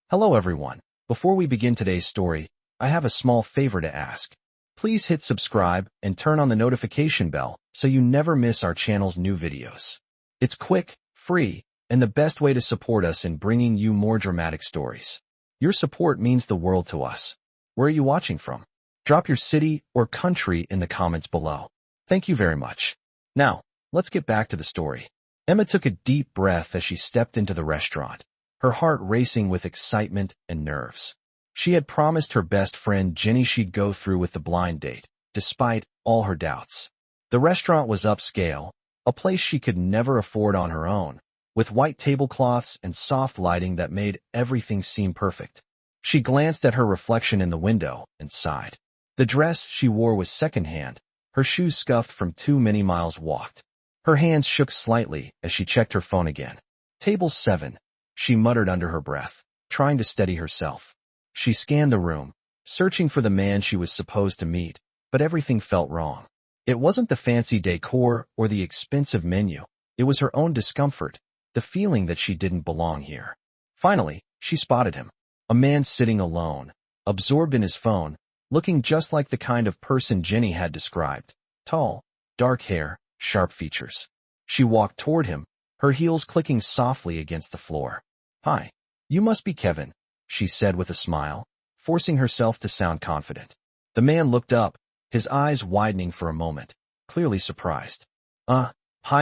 Hello everyone. Before we begin today's story, I have a small favor to ask. Please hit subscribe and turn on the notification bell so you never miss our channel's new videos. It's quick, free, and the best way to support us in bringing you more dramatic stories. Your support means the world to us. Where are you watching from? Drop your city or country in the comments below. Thank you very much. Now, let's get back to the story. Emma took a deep breath as she stepped into the restaurant, her heart racing with excitement and nerves. She had promised her best friend Jenny she'd go through with the blind date, despite all her doubts. The restaurant was upscale, a place she could never afford on her own, with white tablecloths and soft lighting that made everything seem perfect. She glanced at her reflection in the window and sighed. The dress she wore was secondhand, her shoes scuffed from too many miles walked. Her hands shook slightly as she checked her phone again. Table 7. She muttered under her breath, trying to steady herself. She scanned the room, searching for the man she was supposed to meet, but everything felt wrong. It wasn't the fancy decor or the expensive menu. It was her own discomfort, the feeling that she didn't belong here. Finally, she spotted him. A man sitting alone, absorbed in his phone, looking just like the kind of person Jenny had described. Tall, dark hair, sharp features. She walked toward him, her heels clicking softly against the floor. "Hi, you must be Kevin," she said with a smile, forcing herself to sound confident. The man looked up, his eyes widening for a moment, clearly surprised. Hi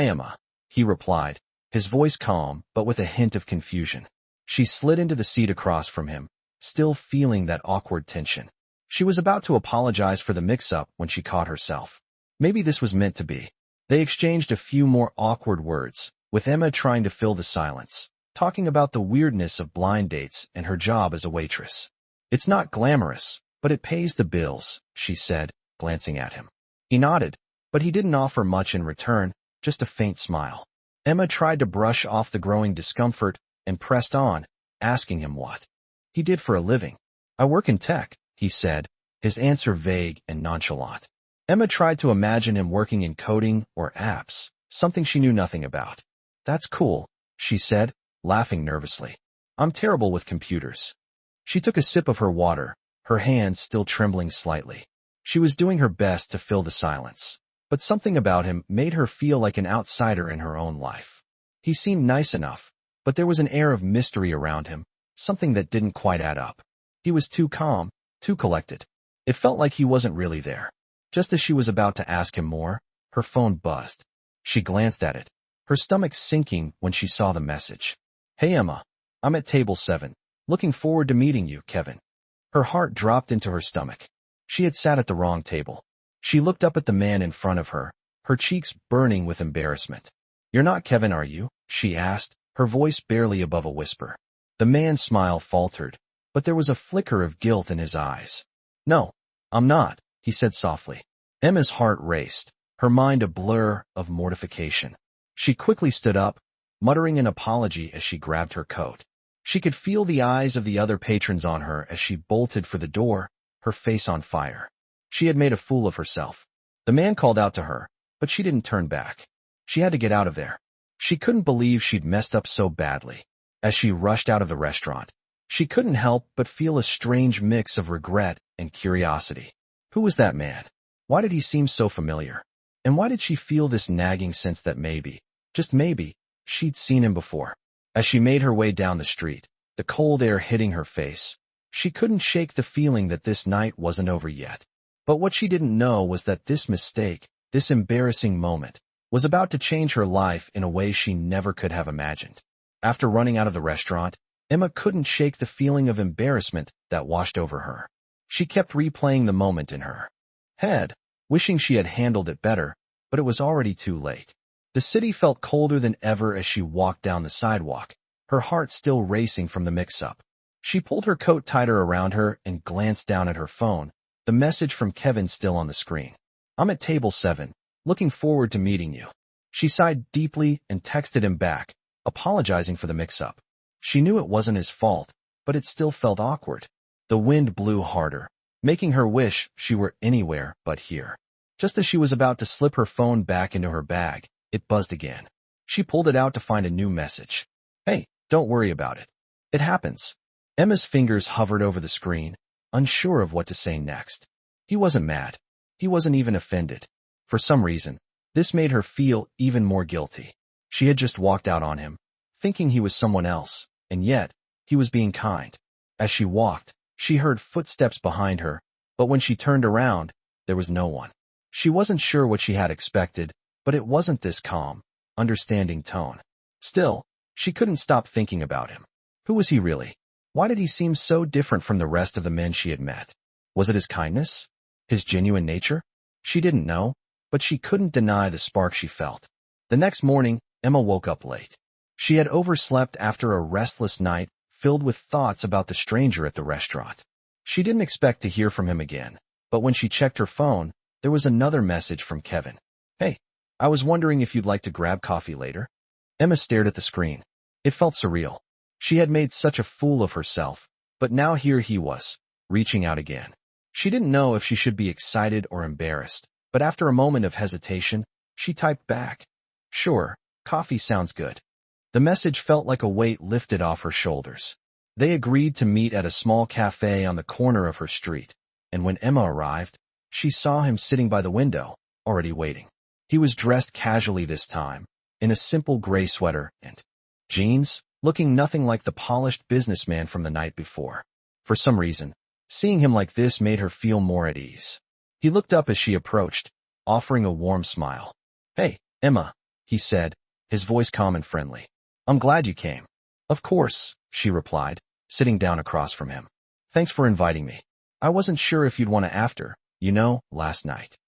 Emma," he replied, his voice calm but with a hint of confusion. She slid into the seat across from him, still feeling that awkward tension. She was about to apologize for the mix-up when she caught herself. Maybe this was meant to be. They exchanged a few more awkward words, with Emma trying to fill the silence, talking about the weirdness of blind dates and her job as a waitress. "It's not glamorous, but it pays the bills," she said, glancing at him. He nodded, but he didn't offer much in return, just a faint smile. Emma tried to brush off the growing discomfort and pressed on, asking him what he did for a living. "I work in tech," he said, his answer vague and nonchalant. Emma tried to imagine him working in coding or apps, something she knew nothing about. "That's cool," she said, laughing nervously. "I'm terrible with computers." She took a sip of her water, her hands still trembling slightly. She was doing her best to fill the silence, but something about him made her feel like an outsider in her own life. He seemed nice enough, but there was an air of mystery around him, something that didn't quite add up. He was too calm, too collected. It felt like he wasn't really there. Just as she was about to ask him more, her phone buzzed. She glanced at it, her stomach sinking when she saw the message. "Hey Emma, I'm at table 7. Looking forward to meeting you, Kevin." Her heart dropped into her stomach. She had sat at the wrong table. She looked up at the man in front of her, her cheeks burning with embarrassment. "You're not Kevin, are you?" she asked, her voice barely above a whisper. The man's smile faltered, but there was a flicker of guilt in his eyes. "No, I'm not," he said softly. Emma's heart raced, her mind a blur of mortification. She quickly stood up, muttering an apology as she grabbed her coat. She could feel the eyes of the other patrons on her as she bolted for the door, her face on fire. She had made a fool of herself. The man called out to her, but she didn't turn back. She had to get out of there. She couldn't believe she'd messed up so badly. As she rushed out of the restaurant, she couldn't help but feel a strange mix of regret and curiosity. Who was that man? Why did he seem so familiar? And why did she feel this nagging sense that maybe, just maybe, she'd seen him before? As she made her way down the street, the cold air hitting her face, she couldn't shake the feeling that this night wasn't over yet. But what she didn't know was that this mistake, this embarrassing moment, was about to change her life in a way she never could have imagined. After running out of the restaurant, Emma couldn't shake the feeling of embarrassment that washed over her. She kept replaying the moment in her head, wishing she had handled it better, but it was already too late. The city felt colder than ever as she walked down the sidewalk, her heart still racing from the mix-up. She pulled her coat tighter around her and glanced down at her phone, the message from Kevin still on the screen. "I'm at table 7, looking forward to meeting you." She sighed deeply and texted him back, apologizing for the mix-up. She knew it wasn't his fault, but it still felt awkward. The wind blew harder, making her wish she were anywhere but here. Just as she was about to slip her phone back into her bag, it buzzed again. She pulled it out to find a new message. "Hey, don't worry about it. It happens." Emma's fingers hovered over the screen, unsure of what to say next. He wasn't mad. He wasn't even offended. For some reason, this made her feel even more guilty. She had just walked out on him, thinking he was someone else, and yet, he was being kind. As she walked, she heard footsteps behind her, but when she turned around, there was no one. She wasn't sure what she had expected, but it wasn't this calm, understanding tone. Still, she couldn't stop thinking about him. Who was he really? Why did he seem so different from the rest of the men she had met? Was it his kindness? His genuine nature? She didn't know, but she couldn't deny the spark she felt. The next morning, Emma woke up late. She had overslept after a restless night filled with thoughts about the stranger at the restaurant. She didn't expect to hear from him again, but when she checked her phone, there was another message from Kevin. "Hey, I was wondering if you'd like to grab coffee later." Emma stared at the screen. It felt surreal. She had made such a fool of herself, but now here he was, reaching out again. She didn't know if she should be excited or embarrassed, but after a moment of hesitation, she typed back, "Sure, coffee sounds good." The message felt like a weight lifted off her shoulders. They agreed to meet at a small cafe on the corner of her street, and when Emma arrived, she saw him sitting by the window, already waiting. He was dressed casually this time, in a simple gray sweater and jeans, looking nothing like the polished businessman from the night before. For some reason, seeing him like this made her feel more at ease. He looked up as she approached, offering a warm smile. "Hey, Emma," he said, his voice calm and friendly. "I'm glad you came." "Of course," she replied, sitting down across from him. "Thanks for inviting me. I wasn't sure if you'd want to after, last night."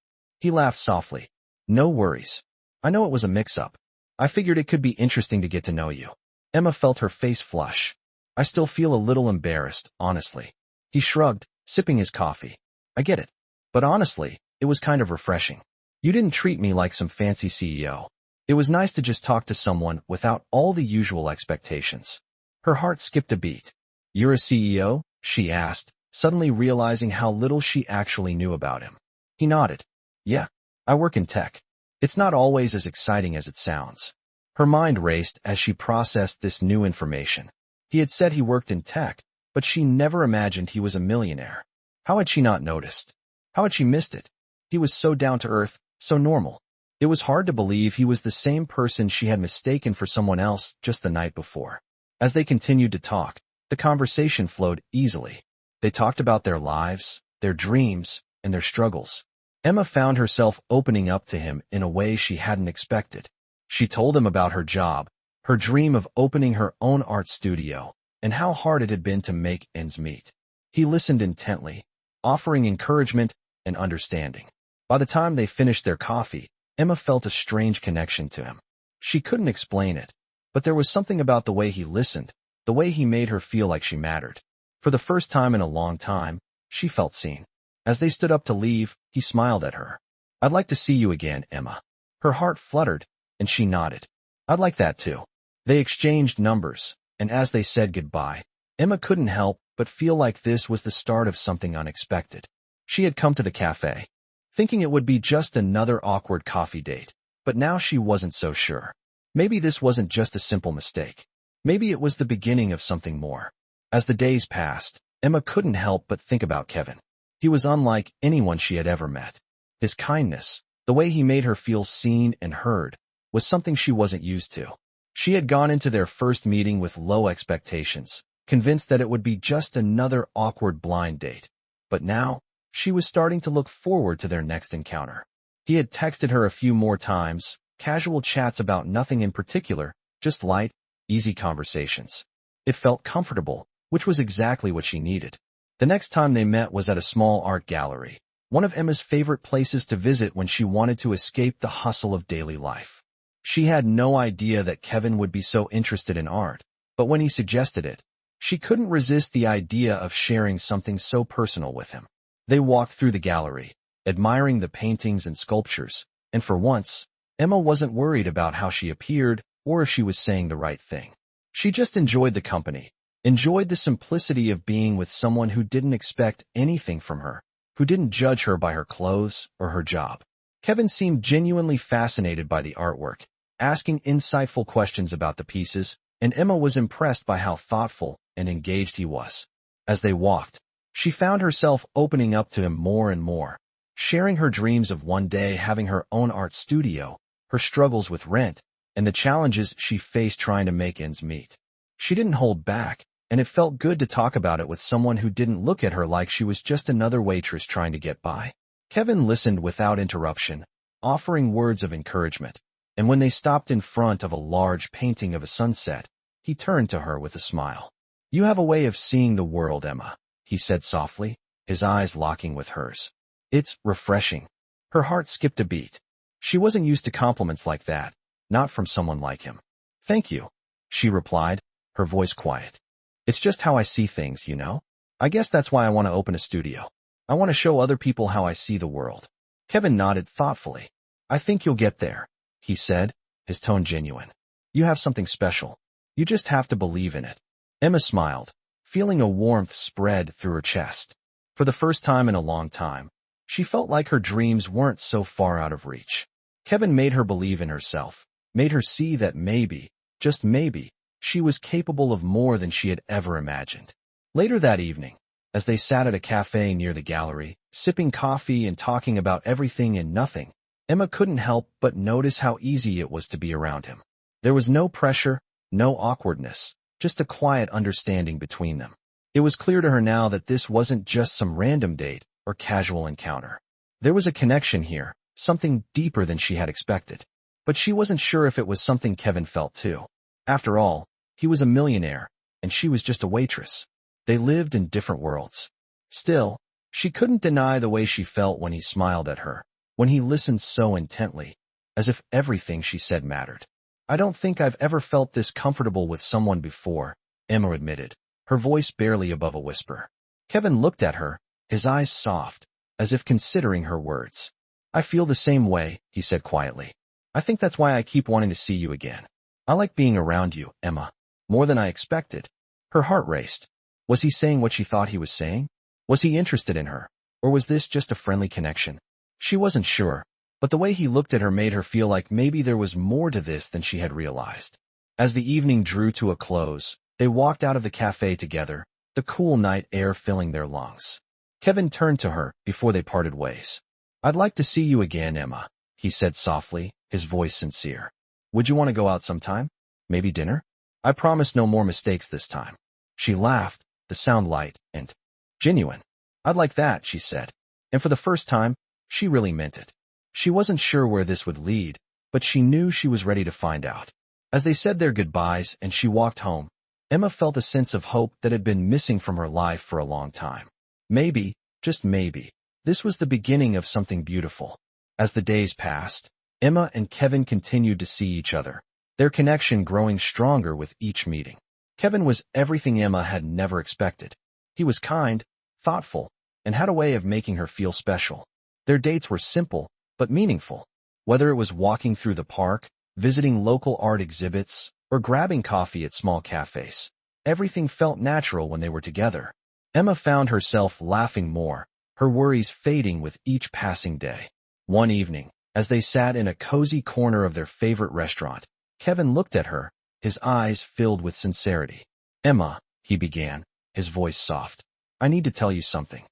He laughed softly. "No worries. I know it was a mix-up. I figured it could be interesting to get to know you." Emma felt her face flush. "I still feel a little embarrassed, honestly." He shrugged, sipping his coffee. "I get it. But honestly, it was kind of refreshing. You didn't treat me like some fancy CEO. It was nice to just talk to someone without all the usual expectations." Her heart skipped a beat. "You're a CEO?" she asked, suddenly realizing how little she actually knew about him. He nodded. "Yeah, I work in tech. It's not always as exciting as it sounds." Her mind raced as she processed this new information. He had said he worked in tech, but she never imagined he was a millionaire. How had she not noticed? How had she missed it? He was so down to earth, so normal. It was hard to believe he was the same person she had mistaken for someone else just the night before. As they continued to talk, the conversation flowed easily. They talked about their lives, their dreams, and their struggles. Emma found herself opening up to him in a way she hadn't expected. She told him about her job, her dream of opening her own art studio, and how hard it had been to make ends meet. He listened intently, offering encouragement and understanding. By the time they finished their coffee, Emma felt a strange connection to him. She couldn't explain it, but there was something about the way he listened, the way he made her feel like she mattered. For the first time in a long time, she felt seen. As they stood up to leave, he smiled at her. "I'd like to see you again, Emma." Her heart fluttered, and she nodded. "I'd like that too." They exchanged numbers, and as they said goodbye, Emma couldn't help but feel like this was the start of something unexpected. She had come to the cafe, thinking it would be just another awkward coffee date, but now she wasn't so sure. Maybe this wasn't just a simple mistake. Maybe it was the beginning of something more. As the days passed, Emma couldn't help but think about Kevin. He was unlike anyone she had ever met. His kindness, the way he made her feel seen and heard, was something she wasn't used to. She had gone into their first meeting with low expectations, convinced that it would be just another awkward blind date. But now, she was starting to look forward to their next encounter. He had texted her a few more times, casual chats about nothing in particular, just light, easy conversations. It felt comfortable, which was exactly what she needed. The next time they met was at a small art gallery, one of Emma's favorite places to visit when she wanted to escape the hustle of daily life. She had no idea that Kevin would be so interested in art, but when he suggested it, she couldn't resist the idea of sharing something so personal with him. They walked through the gallery, admiring the paintings and sculptures, and for once, Emma wasn't worried about how she appeared or if she was saying the right thing. She just enjoyed the company, enjoyed the simplicity of being with someone who didn't expect anything from her, who didn't judge her by her clothes or her job. Kevin seemed genuinely fascinated by the artwork, asking insightful questions about the pieces, and Emma was impressed by how thoughtful and engaged he was. As they walked, she found herself opening up to him more and more, sharing her dreams of one day having her own art studio, her struggles with rent, and the challenges she faced trying to make ends meet. She didn't hold back, and it felt good to talk about it with someone who didn't look at her like she was just another waitress trying to get by. Kevin listened without interruption, offering words of encouragement, and when they stopped in front of a large painting of a sunset, he turned to her with a smile. "You have a way of seeing the world, Emma," he said softly, his eyes locking with hers. "It's refreshing." Her heart skipped a beat. She wasn't used to compliments like that, not from someone like him. "Thank you," she replied, her voice quiet. "It's just how I see things, you know? I guess that's why I want to open a studio. I want to show other people how I see the world." Kevin nodded thoughtfully. "I think you'll get there," he said, his tone genuine. "You have something special. You just have to believe in it." Emma smiled, feeling a warmth spread through her chest. For the first time in a long time, she felt like her dreams weren't so far out of reach. Kevin made her believe in herself, made her see that maybe, just maybe, she was capable of more than she had ever imagined. Later that evening, as they sat at a cafe near the gallery, sipping coffee and talking about everything and nothing, Emma couldn't help but notice how easy it was to be around him. There was no pressure, no awkwardness, just a quiet understanding between them. It was clear to her now that this wasn't just some random date or casual encounter. There was a connection here, something deeper than she had expected. But she wasn't sure if it was something Kevin felt too. After all, he was a millionaire, and she was just a waitress. They lived in different worlds. Still, she couldn't deny the way she felt when he smiled at her, when he listened so intently, as if everything she said mattered. "I don't think I've ever felt this comfortable with someone before," Emma admitted, her voice barely above a whisper. Kevin looked at her, his eyes soft, as if considering her words. "I feel the same way," he said quietly. "I think that's why I keep wanting to see you again. I like being around you, Emma, more than I expected." Her heart raced. Was he saying what she thought he was saying? Was he interested in her, or was this just a friendly connection? She wasn't sure, but the way he looked at her made her feel like maybe there was more to this than she had realized. As the evening drew to a close, they walked out of the cafe together, the cool night air filling their lungs. Kevin turned to her before they parted ways. "I'd like to see you again, Emma," he said softly, his voice sincere. "Would you want to go out sometime? Maybe dinner? I promise no more mistakes this time." She laughed, the sound light and genuine. "I'd like that," she said. And for the first time, she really meant it. She wasn't sure where this would lead, but she knew she was ready to find out. As they said their goodbyes and she walked home, Emma felt a sense of hope that had been missing from her life for a long time. Maybe, just maybe, this was the beginning of something beautiful. As the days passed, Emma and Kevin continued to see each other, their connection growing stronger with each meeting. Kevin was everything Emma had never expected. He was kind, thoughtful, and had a way of making her feel special. Their dates were simple, but meaningful. Whether it was walking through the park, visiting local art exhibits, or grabbing coffee at small cafes, everything felt natural when they were together. Emma found herself laughing more, her worries fading with each passing day. One evening, as they sat in a cozy corner of their favorite restaurant, Kevin looked at her, his eyes filled with sincerity. "Emma," he began, his voice soft, "I need to tell you something."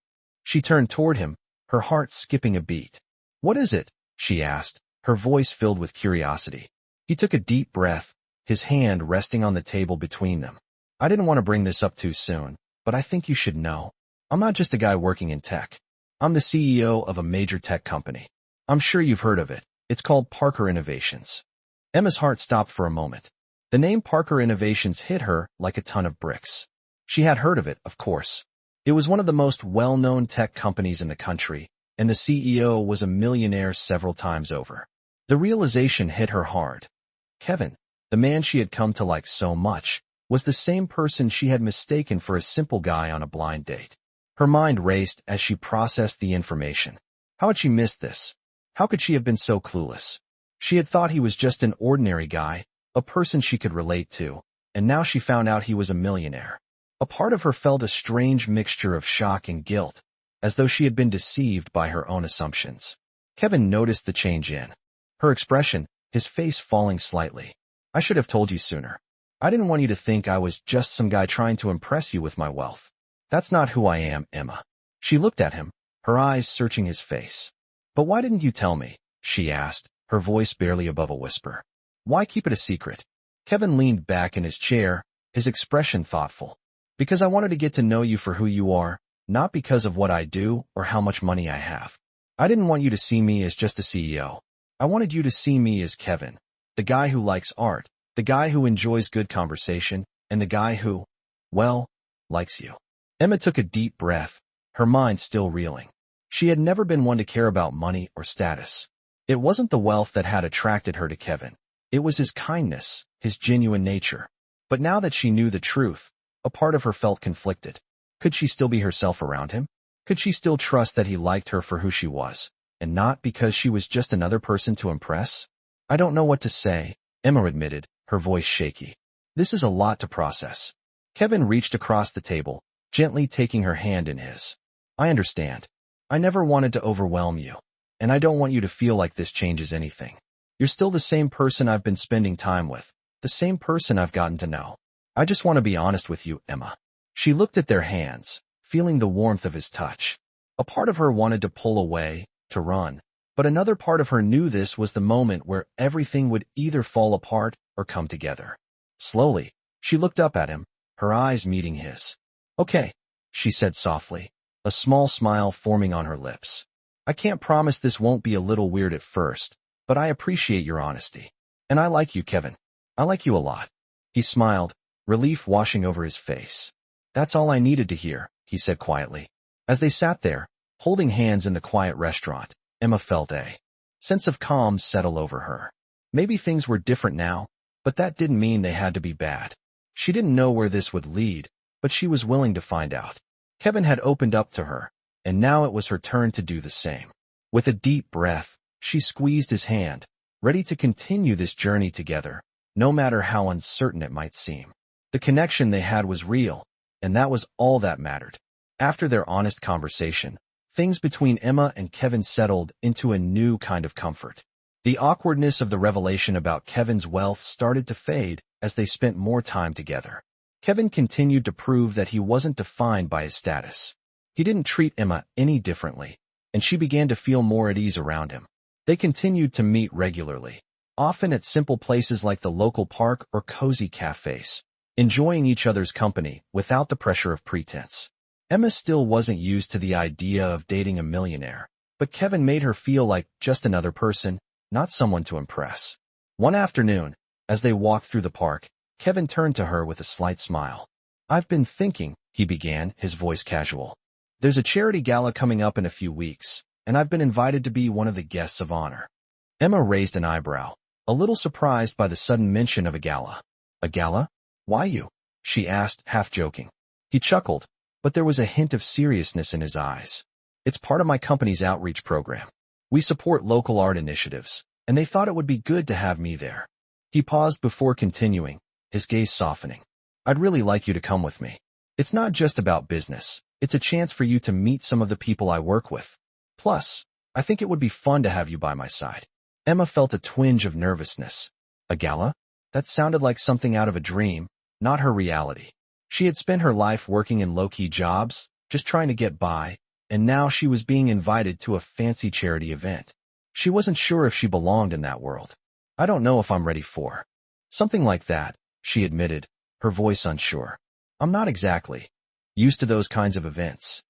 She turned toward him, her heart skipping a beat. "What is it?" she asked, her voice filled with curiosity. He took a deep breath, his hand resting on the table between them. "I didn't want to bring this up too soon, but I think you should know. I'm not just a guy working in tech. I'm the CEO of a major tech company. I'm sure you've heard of it. It's called Parker Innovations." Emma's heart stopped for a moment. The name Parker Innovations hit her like a ton of bricks. She had heard of it, of course. It was one of the most well-known tech companies in the country, and the CEO was a millionaire several times over. The realization hit her hard. Kevin, the man she had come to like so much, was the same person she had mistaken for a simple guy on a blind date. Her mind raced as she processed the information. How had she missed this? How could she have been so clueless? She had thought he was just an ordinary guy, a person she could relate to, and now she found out he was a millionaire. A part of her felt a strange mixture of shock and guilt, as though she had been deceived by her own assumptions. Kevin noticed the change in her expression, his face falling slightly. "I should have told you sooner. I didn't want you to think I was just some guy trying to impress you with my wealth. That's not who I am, Emma. She looked at him, her eyes searching his face. But why didn't you tell me? She asked, her voice barely above a whisper. Why keep it a secret? Kevin leaned back in his chair, his expression thoughtful. Because I wanted to get to know you for who you are, not because of what I do or how much money I have. I didn't want you to see me as just a CEO. I wanted you to see me as Kevin, the guy who likes art, the guy who enjoys good conversation, and the guy who, well, likes you. Emma took a deep breath, her mind still reeling. She had never been one to care about money or status. It wasn't the wealth that had attracted her to Kevin. It was his kindness, his genuine nature. But now that she knew the truth, a part of her felt conflicted. Could she still be herself around him? Could she still trust that he liked her for who she was, and not because she was just another person to impress? I don't know what to say, Emma admitted, her voice shaky. This is a lot to process. Kevin reached across the table, gently taking her hand in his. I understand. I never wanted to overwhelm you, and I don't want you to feel like this changes anything. You're still the same person I've been spending time with, the same person I've gotten to know. I just want to be honest with you, Emma. She looked at their hands, feeling the warmth of his touch. A part of her wanted to pull away, to run, but another part of her knew this was the moment where everything would either fall apart or come together. Slowly, she looked up at him, her eyes meeting his. Okay, she said softly, a small smile forming on her lips. I can't promise this won't be a little weird at first, but I appreciate your honesty. And I like you, Kevin. I like you a lot. He smiled, relief washing over his face. That's all I needed to hear, he said quietly. As they sat there, holding hands in the quiet restaurant, Emma felt a sense of calm settle over her. Maybe things were different now, but that didn't mean they had to be bad. She didn't know where this would lead, but she was willing to find out. Kevin had opened up to her, and now it was her turn to do the same. With a deep breath, she squeezed his hand, ready to continue this journey together, no matter how uncertain it might seem. The connection they had was real, and that was all that mattered. After their honest conversation, things between Emma and Kevin settled into a new kind of comfort. The awkwardness of the revelation about Kevin's wealth started to fade as they spent more time together. Kevin continued to prove that he wasn't defined by his status. He didn't treat Emma any differently, and she began to feel more at ease around him. They continued to meet regularly, often at simple places like the local park or cozy cafes, enjoying each other's company without the pressure of pretense. Emma still wasn't used to the idea of dating a millionaire, but Kevin made her feel like just another person, not someone to impress. One afternoon, as they walked through the park, Kevin turned to her with a slight smile. I've been thinking, he began, his voice casual. There's a charity gala coming up in a few weeks, and I've been invited to be one of the guests of honor. Emma raised an eyebrow, a little surprised by the sudden mention of a gala. A gala? Why you? She asked, half joking. He chuckled, but there was a hint of seriousness in his eyes. It's part of my company's outreach program. We support local art initiatives, and they thought it would be good to have me there. He paused before continuing, his gaze softening. I'd really like you to come with me. It's not just about business. It's a chance for you to meet some of the people I work with. Plus, I think it would be fun to have you by my side. Emma felt a twinge of nervousness. A gala? That sounded like something out of a dream, not her reality. She had spent her life working in low-key jobs, just trying to get by, and now she was being invited to a fancy charity event. She wasn't sure if she belonged in that world. I don't know if I'm ready for something like that, she admitted, her voice unsure. I'm not exactly used to those kinds of events.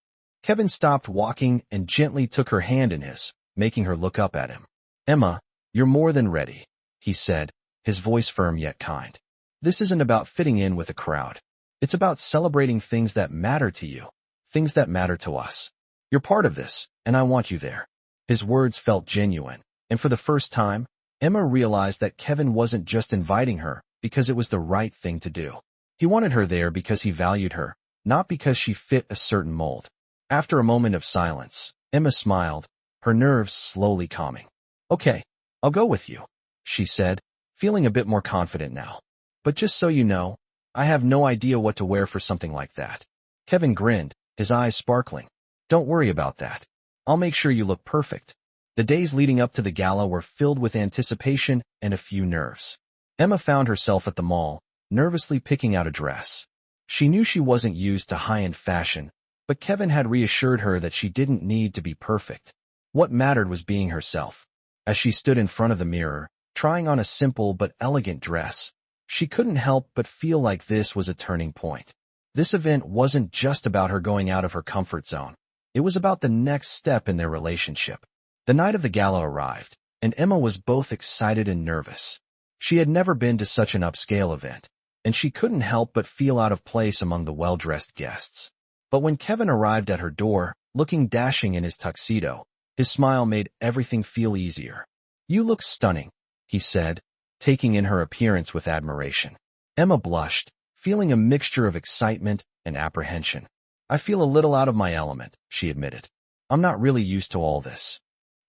Kevin stopped walking and gently took her hand in his, making her look up at him. Emma, you're more than ready, he said, his voice firm yet kind. This isn't about fitting in with a crowd. It's about celebrating things that matter to you, things that matter to us. You're part of this, and I want you there. His words felt genuine, and for the first time, Emma realized that Kevin wasn't just inviting her because it was the right thing to do. He wanted her there because he valued her, not because she fit a certain mold. After a moment of silence, Emma smiled, her nerves slowly calming. Okay, I'll go with you, she said, feeling a bit more confident now. But just so you know, I have no idea what to wear for something like that. Kevin grinned, his eyes sparkling. Don't worry about that. I'll make sure you look perfect. The days leading up to the gala were filled with anticipation and a few nerves. Emma found herself at the mall, nervously picking out a dress. She knew she wasn't used to high-end fashion, but Kevin had reassured her that she didn't need to be perfect. What mattered was being herself. As she stood in front of the mirror, trying on a simple but elegant dress, she couldn't help but feel like this was a turning point. This event wasn't just about her going out of her comfort zone. It was about the next step in their relationship. The night of the gala arrived, and Emma was both excited and nervous. She had never been to such an upscale event, and she couldn't help but feel out of place among the well-dressed guests. But when Kevin arrived at her door, looking dashing in his tuxedo, his smile made everything feel easier. "You look stunning," he said, taking in her appearance with admiration. Emma blushed, feeling a mixture of excitement and apprehension. "I feel a little out of my element," she admitted. "I'm not really used to all this."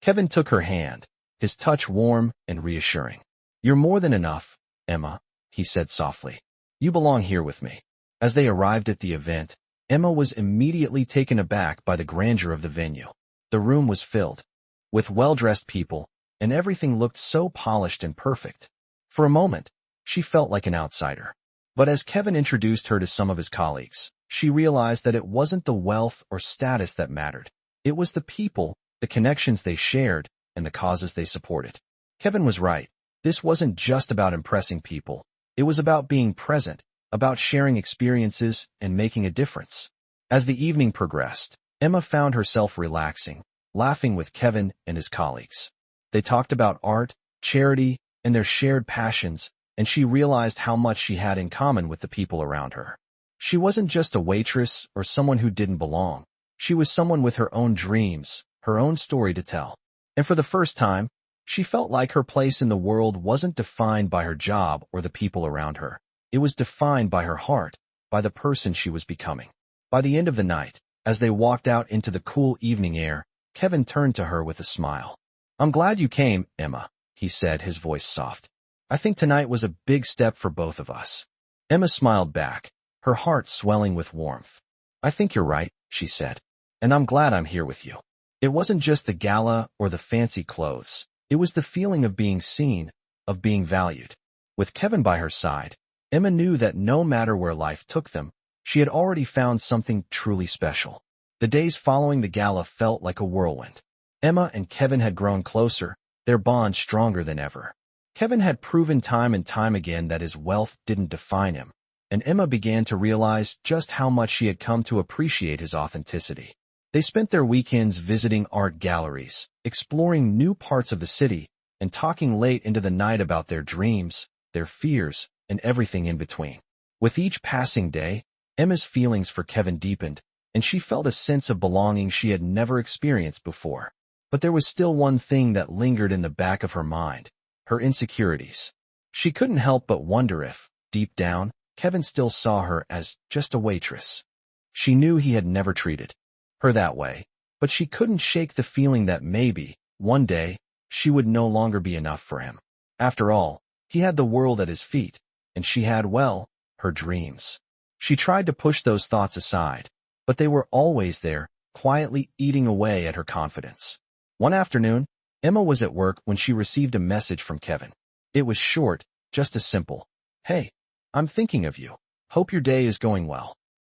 Kevin took her hand, his touch warm and reassuring. "You're more than enough, Emma," he said softly. "You belong here with me." As they arrived at the event, Emma was immediately taken aback by the grandeur of the venue. The room was filled with well-dressed people, and everything looked so polished and perfect. For a moment, she felt like an outsider. But as Kevin introduced her to some of his colleagues, she realized that it wasn't the wealth or status that mattered. It was the people, the connections they shared, and the causes they supported. Kevin was right. This wasn't just about impressing people. It was about being present, about sharing experiences and making a difference. As the evening progressed, Emma found herself relaxing, laughing with Kevin and his colleagues. They talked about art, charity, and their shared passions, and she realized how much she had in common with the people around her. She wasn't just a waitress or someone who didn't belong. She was someone with her own dreams, her own story to tell. And for the first time, she felt like her place in the world wasn't defined by her job or the people around her. It was defined by her heart, by the person she was becoming. By the end of the night, as they walked out into the cool evening air, Kevin turned to her with a smile. "I'm glad you came, Emma," he said, his voice soft. "I think tonight was a big step for both of us." Emma smiled back, her heart swelling with warmth. "I think you're right," she said, "and I'm glad I'm here with you." It wasn't just the gala or the fancy clothes. It was the feeling of being seen, of being valued. With Kevin by her side, Emma knew that no matter where life took them, she had already found something truly special. The days following the gala felt like a whirlwind. Emma and Kevin had grown closer, their bond stronger than ever. Kevin had proven time and time again that his wealth didn't define him, and Emma began to realize just how much she had come to appreciate his authenticity. They spent their weekends visiting art galleries, exploring new parts of the city, and talking late into the night about their dreams, their fears, and everything in between. With each passing day, Emma's feelings for Kevin deepened, and she felt a sense of belonging she had never experienced before. But there was still one thing that lingered in the back of her mind: her insecurities. She couldn't help but wonder if, deep down, Kevin still saw her as just a waitress. She knew he had never treated her that way, but she couldn't shake the feeling that maybe, one day, she would no longer be enough for him. After all, he had the world at his feet, and she had, well, her dreams. She tried to push those thoughts aside, but they were always there, quietly eating away at her confidence. One afternoon, Emma was at work when she received a message from Kevin. It was short, just a simple, "Hey, I'm thinking of you. Hope your day is going well."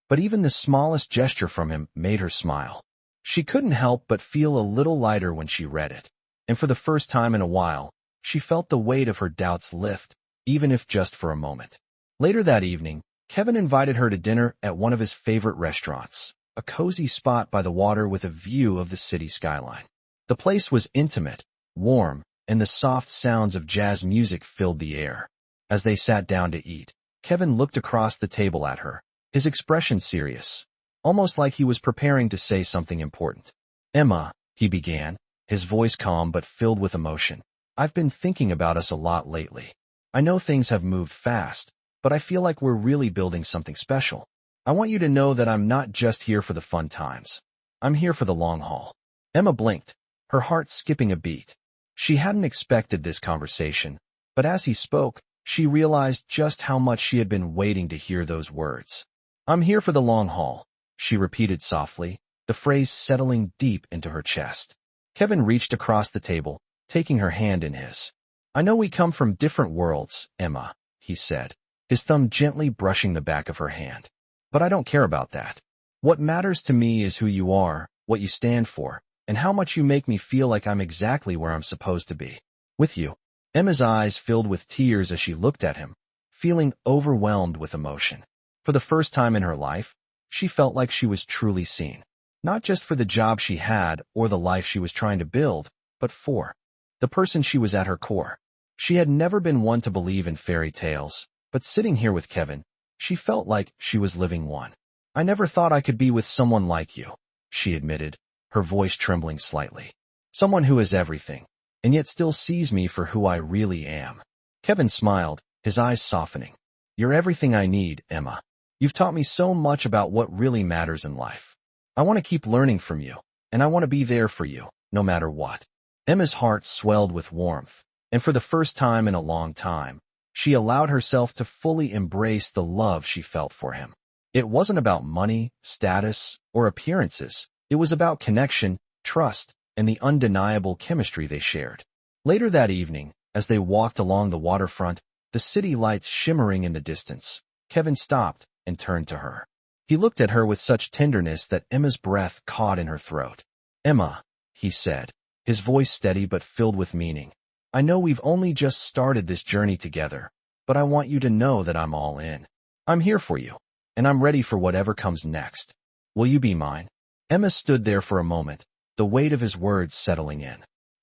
But even the smallest gesture from him made her smile. She couldn't help but feel a little lighter when she read it. And for the first time in a while, she felt the weight of her doubts lift, even if just for a moment. Later that evening, Kevin invited her to dinner at one of his favorite restaurants, a cozy spot by the water with a view of the city skyline. The place was intimate, warm, and the soft sounds of jazz music filled the air. As they sat down to eat, Kevin looked across the table at her, his expression serious, almost like he was preparing to say something important. "Emma," he began, his voice calm but filled with emotion, "I've been thinking about us a lot lately. I know things have moved fast, but I feel like we're really building something special. I want you to know that I'm not just here for the fun times. I'm here for the long haul." Emma blinked, her heart skipping a beat. She hadn't expected this conversation, but as he spoke, she realized just how much she had been waiting to hear those words. "I'm here for the long haul," she repeated softly, the phrase settling deep into her chest. Kevin reached across the table, taking her hand in his. "I know we come from different worlds, Emma," he said, his thumb gently brushing the back of her hand. But I don't care about that. What matters to me is who you are, what you stand for, and how much you make me feel like I'm exactly where I'm supposed to be. With you. Emma's eyes filled with tears as she looked at him, feeling overwhelmed with emotion. For the first time in her life, she felt like she was truly seen. Not just for the job she had or the life she was trying to build, but for the person she was at her core. She had never been one to believe in fairy tales, but sitting here with Kevin, she felt like she was living one. I never thought I could be with someone like you, she admitted, her voice trembling slightly. Someone who is everything, and yet still sees me for who I really am. Kevin smiled, his eyes softening. You're everything I need, Emma. You've taught me so much about what really matters in life. I want to keep learning from you, and I want to be there for you, no matter what. Emma's heart swelled with warmth, and for the first time in a long time, she allowed herself to fully embrace the love she felt for him. It wasn't about money, status, or appearances. It was about connection, trust, and the undeniable chemistry they shared. Later that evening, as they walked along the waterfront, the city lights shimmering in the distance, Kevin stopped and turned to her. He looked at her with such tenderness that Emma's breath caught in her throat. Emma, he said, his voice steady but filled with meaning. I know we've only just started this journey together, but I want you to know that I'm all in. I'm here for you, and I'm ready for whatever comes next. Will you be mine? Emma stood there for a moment, the weight of his words settling in.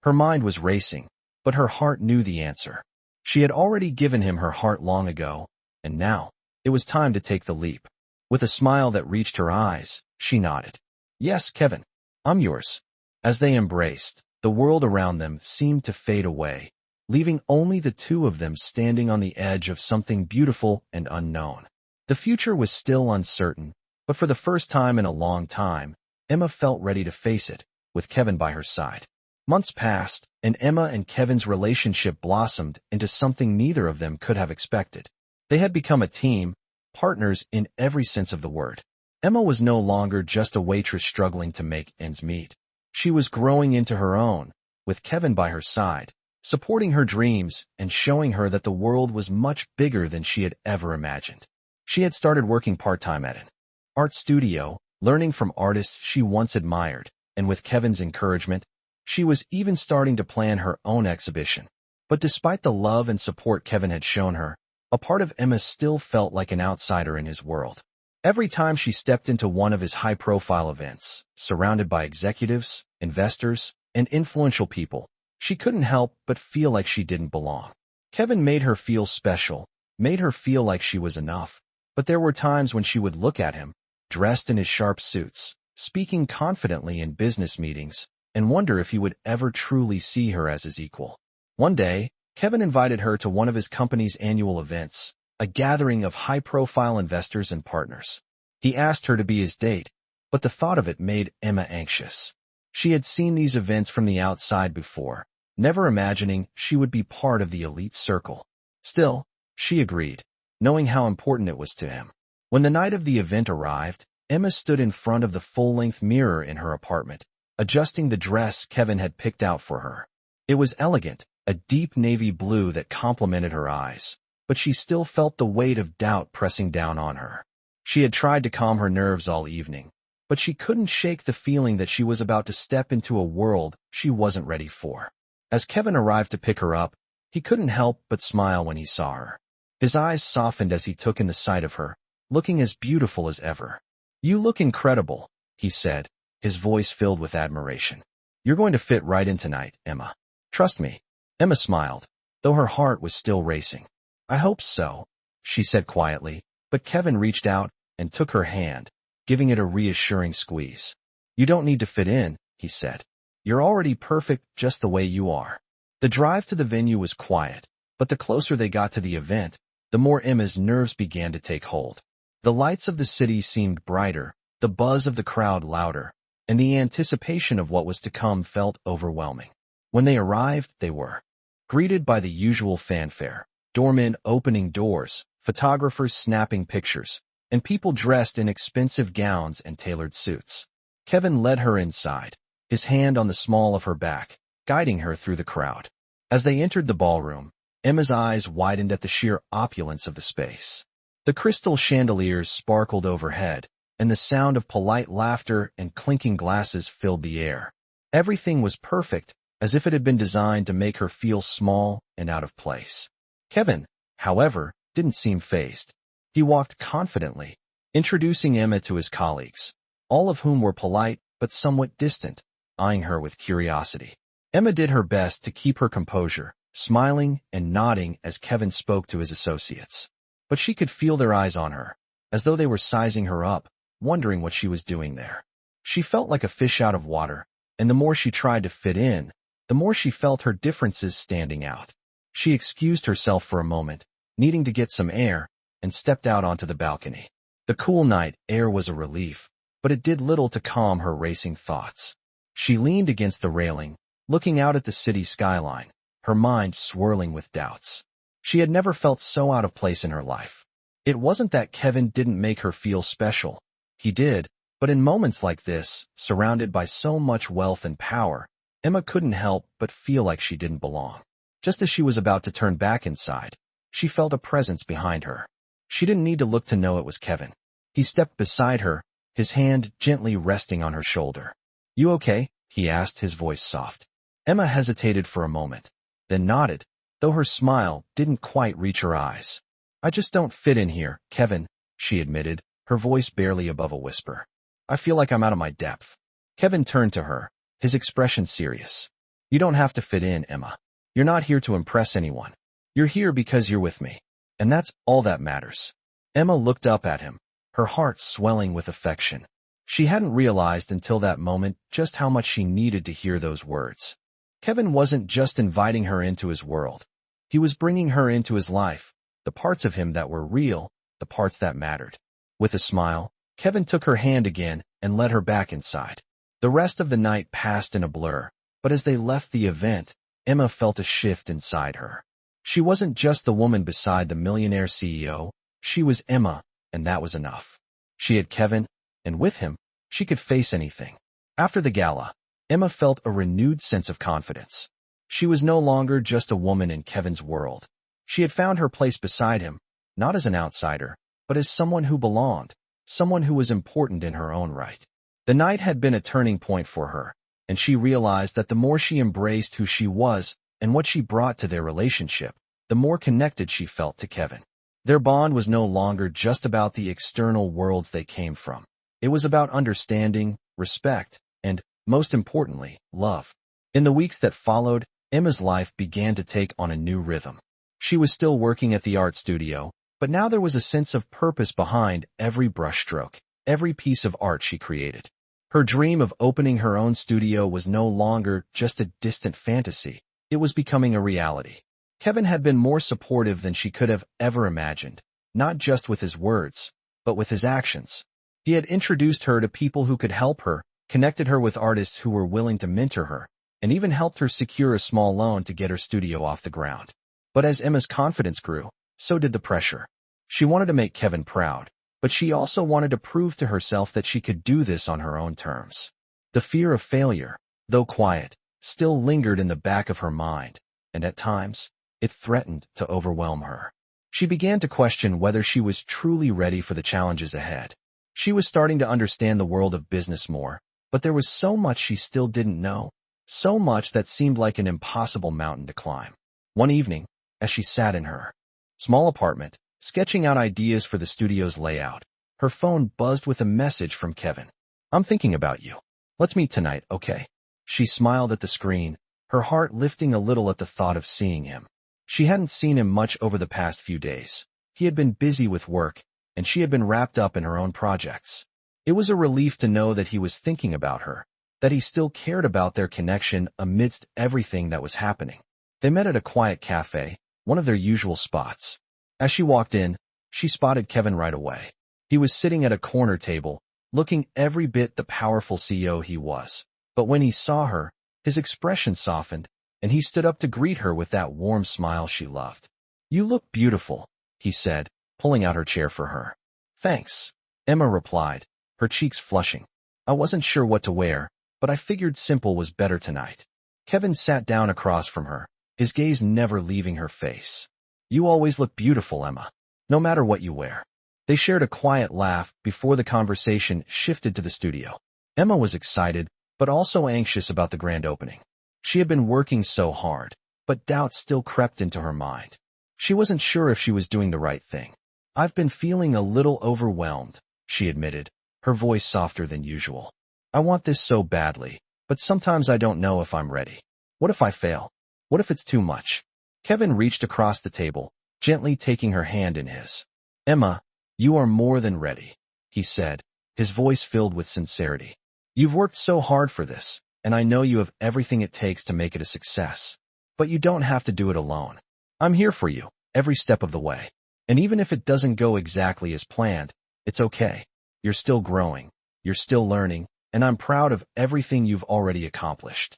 Her mind was racing, but her heart knew the answer. She had already given him her heart long ago, and now, it was time to take the leap. With a smile that reached her eyes, she nodded. Yes, Kevin, I'm yours. As they embraced, the world around them seemed to fade away, leaving only the two of them standing on the edge of something beautiful and unknown. The future was still uncertain, but for the first time in a long time, Emma felt ready to face it, with Kevin by her side. Months passed, and Emma and Kevin's relationship blossomed into something neither of them could have expected. They had become a team, partners in every sense of the word. Emma was no longer just a waitress struggling to make ends meet. She was growing into her own, with Kevin by her side, supporting her dreams and showing her that the world was much bigger than she had ever imagined. She had started working part-time at an art studio, learning from artists she once admired, and with Kevin's encouragement, she was even starting to plan her own exhibition. But despite the love and support Kevin had shown her, a part of Emma still felt like an outsider in his world. Every time she stepped into one of his high-profile events, surrounded by executives, investors, and influential people, she couldn't help but feel like she didn't belong. Kevin made her feel special, made her feel like she was enough. But there were times when she would look at him, dressed in his sharp suits, speaking confidently in business meetings, and wonder if he would ever truly see her as his equal. One day, Kevin invited her to one of his company's annual events, a gathering of high-profile investors and partners. He asked her to be his date, but the thought of it made Emma anxious. She had seen these events from the outside before, never imagining she would be part of the elite circle. Still, she agreed, knowing how important it was to him. When the night of the event arrived, Emma stood in front of the full-length mirror in her apartment, adjusting the dress Kevin had picked out for her. It was elegant, a deep navy blue that complemented her eyes, but she still felt the weight of doubt pressing down on her. She had tried to calm her nerves all evening, but she couldn't shake the feeling that she was about to step into a world she wasn't ready for. As Kevin arrived to pick her up, he couldn't help but smile when he saw her. His eyes softened as he took in the sight of her, looking as beautiful as ever. You look incredible, he said, his voice filled with admiration. You're going to fit right in tonight, Emma. Trust me. Emma smiled, though her heart was still racing. I hope so, she said quietly, but Kevin reached out and took her hand, giving it a reassuring squeeze. You don't need to fit in, he said. You're already perfect just the way you are. The drive to the venue was quiet, but the closer they got to the event, the more Emma's nerves began to take hold. The lights of the city seemed brighter, the buzz of the crowd louder, and the anticipation of what was to come felt overwhelming. When they arrived, they were greeted by the usual fanfare, doormen opening doors, photographers snapping pictures, and people dressed in expensive gowns and tailored suits. Kevin led her inside, his hand on the small of her back, guiding her through the crowd. As they entered the ballroom, Emma's eyes widened at the sheer opulence of the space. The crystal chandeliers sparkled overhead, and the sound of polite laughter and clinking glasses filled the air. Everything was perfect, as if it had been designed to make her feel small and out of place. Kevin, however, didn't seem fazed. He walked confidently, introducing Emma to his colleagues, all of whom were polite but somewhat distant, eyeing her with curiosity. Emma did her best to keep her composure, smiling and nodding as Kevin spoke to his associates. But she could feel their eyes on her, as though they were sizing her up, wondering what she was doing there. She felt like a fish out of water, and the more she tried to fit in, the more she felt her differences standing out. She excused herself for a moment, needing to get some air, and stepped out onto the balcony. The cool night air was a relief, but it did little to calm her racing thoughts. She leaned against the railing, looking out at the city skyline, her mind swirling with doubts. She had never felt so out of place in her life. It wasn't that Kevin didn't make her feel special. He did, but in moments like this, surrounded by so much wealth and power, Emma couldn't help but feel like she didn't belong. Just as she was about to turn back inside, she felt a presence behind her. She didn't need to look to know it was Kevin. He stepped beside her, his hand gently resting on her shoulder. "You okay?" he asked, his voice soft. Emma hesitated for a moment, then nodded, though her smile didn't quite reach her eyes. "I just don't fit in here, Kevin," she admitted, her voice barely above a whisper. "I feel like I'm out of my depth." Kevin turned to her, his expression serious. "You don't have to fit in, Emma. You're not here to impress anyone. You're here because you're with me. And that's all that matters." Emma looked up at him, her heart swelling with affection. She hadn't realized until that moment just how much she needed to hear those words. Kevin wasn't just inviting her into his world. He was bringing her into his life, the parts of him that were real, the parts that mattered. With a smile, Kevin took her hand again and led her back inside. The rest of the night passed in a blur, but as they left the event, Emma felt a shift inside her. She wasn't just the woman beside the millionaire CEO, she was Emma, and that was enough. She had Kevin, and with him, she could face anything. After the gala, Emma felt a renewed sense of confidence. She was no longer just a woman in Kevin's world. She had found her place beside him, not as an outsider, but as someone who belonged, someone who was important in her own right. The night had been a turning point for her, and she realized that the more she embraced who she was and what she brought to their relationship, the more connected she felt to Kevin. Their bond was no longer just about the external worlds they came from. It was about understanding, respect, and, most importantly, love. In the weeks that followed, Emma's life began to take on a new rhythm. She was still working at the art studio, but now there was a sense of purpose behind every brushstroke, every piece of art she created. Her dream of opening her own studio was no longer just a distant fantasy. It was becoming a reality. Kevin had been more supportive than she could have ever imagined, not just with his words, but with his actions. He had introduced her to people who could help her, connected her with artists who were willing to mentor her, and even helped her secure a small loan to get her studio off the ground. But as Emma's confidence grew, so did the pressure. She wanted to make Kevin proud, but she also wanted to prove to herself that she could do this on her own terms. The fear of failure, though quiet, still lingered in the back of her mind, and at times, it threatened to overwhelm her. She began to question whether she was truly ready for the challenges ahead. She was starting to understand the world of business more, but there was so much she still didn't know, so much that seemed like an impossible mountain to climb. One evening, as she sat in her small apartment, sketching out ideas for the studio's layout, her phone buzzed with a message from Kevin. "I'm thinking about you. Let's meet tonight, okay?" She smiled at the screen, her heart lifting a little at the thought of seeing him. She hadn't seen him much over the past few days. He had been busy with work, and she had been wrapped up in her own projects. It was a relief to know that he was thinking about her, that he still cared about their connection amidst everything that was happening. They met at a quiet cafe, one of their usual spots. As she walked in, she spotted Kevin right away. He was sitting at a corner table, looking every bit the powerful CEO he was. But when he saw her, his expression softened, and he stood up to greet her with that warm smile she loved. "You look beautiful," he said, pulling out her chair for her. "Thanks," Emma replied, her cheeks flushing. "I wasn't sure what to wear, but I figured simple was better tonight." Kevin sat down across from her, his gaze never leaving her face. "You always look beautiful, Emma, no matter what you wear." They shared a quiet laugh before the conversation shifted to the studio. Emma was excited, but also anxious about the grand opening. She had been working so hard, but doubts still crept into her mind. She wasn't sure if she was doing the right thing. "I've been feeling a little overwhelmed," she admitted, her voice softer than usual. "I want this so badly, but sometimes I don't know if I'm ready. What if I fail? What if it's too much?" Kevin reached across the table, gently taking her hand in his. "Emma, you are more than ready," he said, his voice filled with sincerity. "You've worked so hard for this, and I know you have everything it takes to make it a success. But you don't have to do it alone. I'm here for you, every step of the way. And even if it doesn't go exactly as planned, it's okay. You're still growing, you're still learning, and I'm proud of everything you've already accomplished."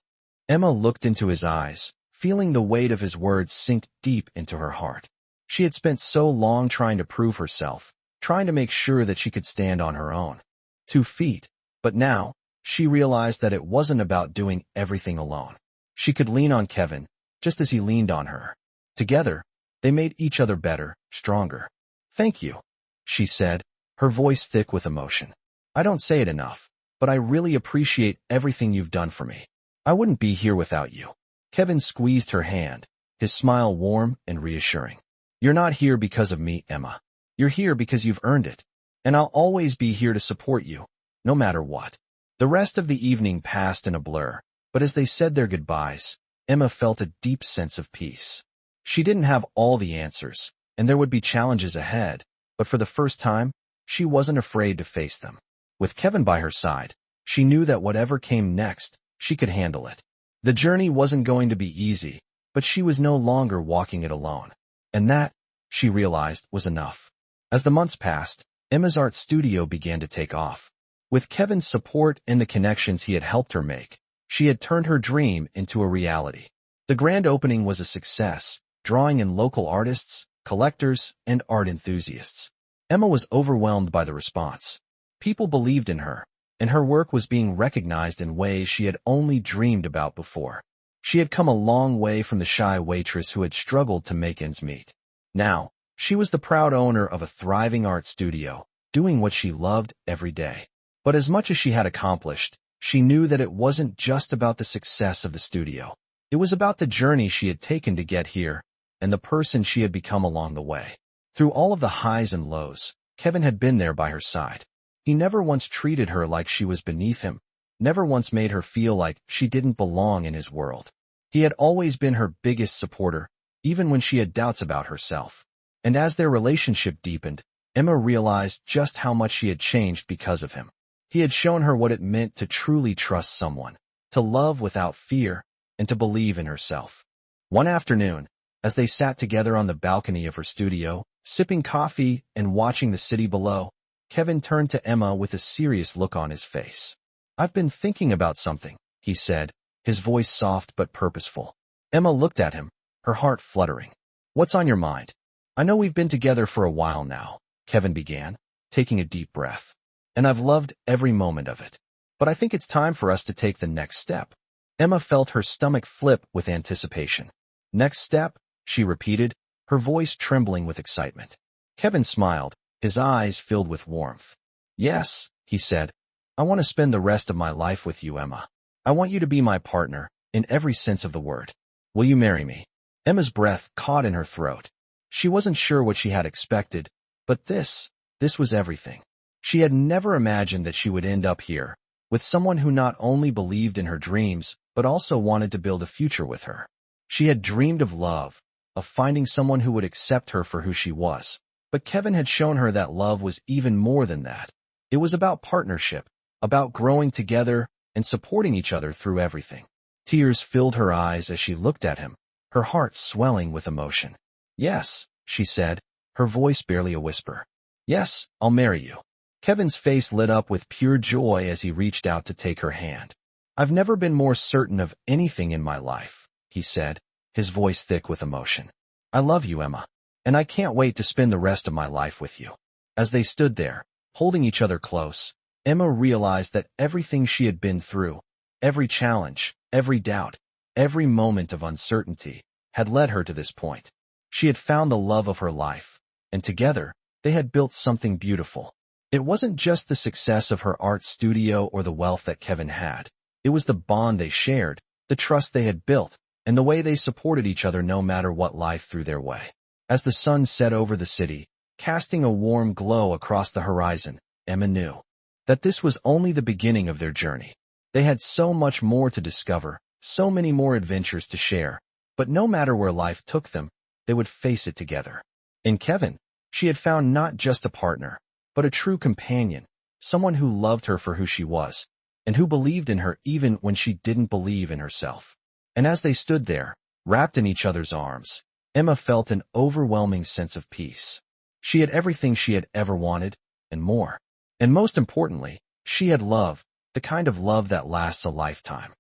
Emma looked into his eyes, feeling the weight of his words sink deep into her heart. She had spent so long trying to prove herself, trying to make sure that she could stand on her own 2 feet, but now, she realized that it wasn't about doing everything alone. She could lean on Kevin, just as he leaned on her. Together, they made each other better, stronger. "Thank you," she said, her voice thick with emotion. "I don't say it enough, but I really appreciate everything you've done for me. I wouldn't be here without you." Kevin squeezed her hand, his smile warm and reassuring. "You're not here because of me, Emma. You're here because you've earned it. And I'll always be here to support you, no matter what." The rest of the evening passed in a blur, but as they said their goodbyes, Emma felt a deep sense of peace. She didn't have all the answers, and there would be challenges ahead, but for the first time, she wasn't afraid to face them. With Kevin by her side, she knew that whatever came next, she could handle it. The journey wasn't going to be easy, but she was no longer walking it alone. And that, she realized, was enough. As the months passed, Emma's art studio began to take off. With Kevin's support and the connections he had helped her make, she had turned her dream into a reality. The grand opening was a success, drawing in local artists, collectors, and art enthusiasts. Emma was overwhelmed by the response. People believed in her, and her work was being recognized in ways she had only dreamed about before. She had come a long way from the shy waitress who had struggled to make ends meet. Now, she was the proud owner of a thriving art studio, doing what she loved every day. But as much as she had accomplished, she knew that it wasn't just about the success of the studio. It was about the journey she had taken to get here, and the person she had become along the way. Through all of the highs and lows, Kevin had been there by her side. He never once treated her like she was beneath him, never once made her feel like she didn't belong in his world. He had always been her biggest supporter, even when she had doubts about herself. And as their relationship deepened, Emma realized just how much she had changed because of him. He had shown her what it meant to truly trust someone, to love without fear, and to believe in herself. One afternoon, as they sat together on the balcony of her studio, sipping coffee and watching the city below, Kevin turned to Emma with a serious look on his face. "I've been thinking about something," he said, his voice soft but purposeful. Emma looked at him, her heart fluttering. "What's on your mind?" "I know we've been together for a while now," Kevin began, taking a deep breath. "And I've loved every moment of it. But I think it's time for us to take the next step." Emma felt her stomach flip with anticipation. "Next step?" she repeated, her voice trembling with excitement. Kevin smiled, his eyes filled with warmth. "Yes," he said. "I want to spend the rest of my life with you, Emma. I want you to be my partner, in every sense of the word. Will you marry me?" Emma's breath caught in her throat. She wasn't sure what she had expected, but this was everything. She had never imagined that she would end up here, with someone who not only believed in her dreams, but also wanted to build a future with her. She had dreamed of love, of finding someone who would accept her for who she was. But Kevin had shown her that love was even more than that. It was about partnership, about growing together and supporting each other through everything. Tears filled her eyes as she looked at him, her heart swelling with emotion. "Yes," she said, her voice barely a whisper. "Yes, I'll marry you." Kevin's face lit up with pure joy as he reached out to take her hand. "I've never been more certain of anything in my life," he said, his voice thick with emotion. "I love you, Emma, and I can't wait to spend the rest of my life with you." As they stood there, holding each other close, Emma realized that everything she had been through, every challenge, every doubt, every moment of uncertainty, had led her to this point. She had found the love of her life, and together, they had built something beautiful. It wasn't just the success of her art studio or the wealth that Kevin had. It was the bond they shared, the trust they had built, and the way they supported each other no matter what life threw their way. As the sun set over the city, casting a warm glow across the horizon, Emma knew that this was only the beginning of their journey. They had so much more to discover, so many more adventures to share, but no matter where life took them, they would face it together. In Kevin, she had found not just a partner, but a true companion, someone who loved her for who she was, and who believed in her even when she didn't believe in herself. And as they stood there, wrapped in each other's arms, Emma felt an overwhelming sense of peace. She had everything she had ever wanted, and more. And most importantly, she had love, the kind of love that lasts a lifetime.